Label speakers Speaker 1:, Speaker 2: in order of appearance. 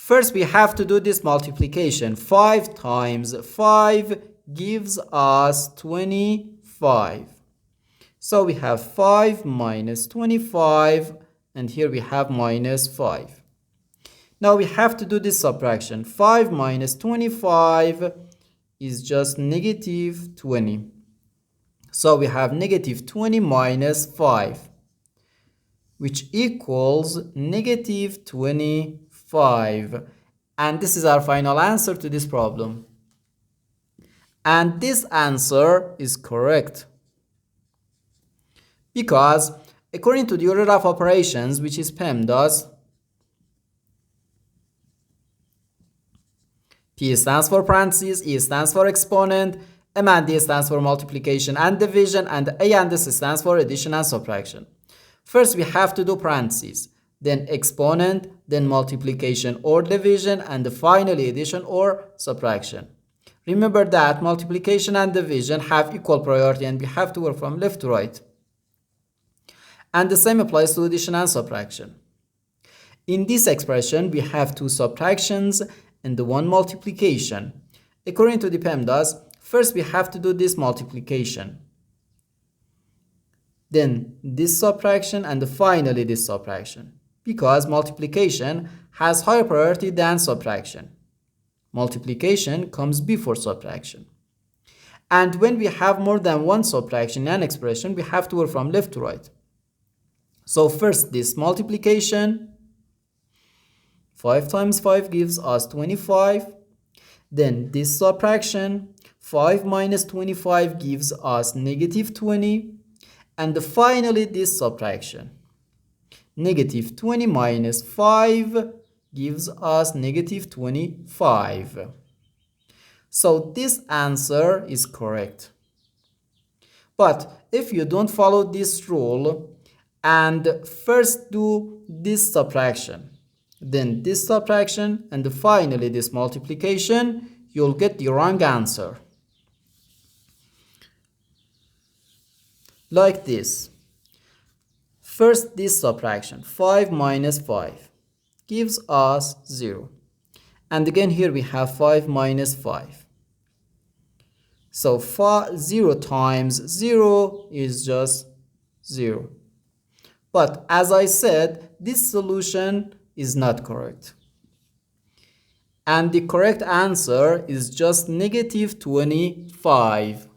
Speaker 1: First, we have to do this multiplication. 5 times 5 gives us 25. So we have 5 minus 25, and here we have minus 5. Now we have to do this subtraction. 5 minus 25 is just negative 20. So we have negative 20 minus 5, which equals negative 25. And this is our final answer to this problem. And this answer is correct, because according to the order of operations, which is PEMDAS, P stands for parentheses, E stands for exponent, M and D stands for multiplication and division, and A and S stands for addition and subtraction. First, we have to do parentheses, then exponent, then multiplication or division, and finally addition or subtraction. Remember that multiplication and division have equal priority, and we have to work from left to right. And the same applies to addition and subtraction. In this expression, we have two subtractions and one multiplication. According to the PEMDAS, first we have to do this multiplication, then this subtraction, and finally this subtraction, because multiplication has higher priority than subtraction. Multiplication comes before subtraction. And when we have more than one subtraction in an expression, we have to work from left to right. So first this multiplication, 5 times 5 gives us 25. Then this subtraction, 5 minus 25 gives us negative 20. And finally this subtraction, negative 20 minus 5 gives us negative 25. So this answer is correct. But if you don't follow this rule and first do this subtraction, then this subtraction, and finally this multiplication, you'll get the wrong answer. Like this. First this subtraction, 5 minus 5 gives us 0. And again here we have 5 minus 5. So 0 times 0 is just 0. But as I said, this solution is not correct. And the correct answer is just negative 25.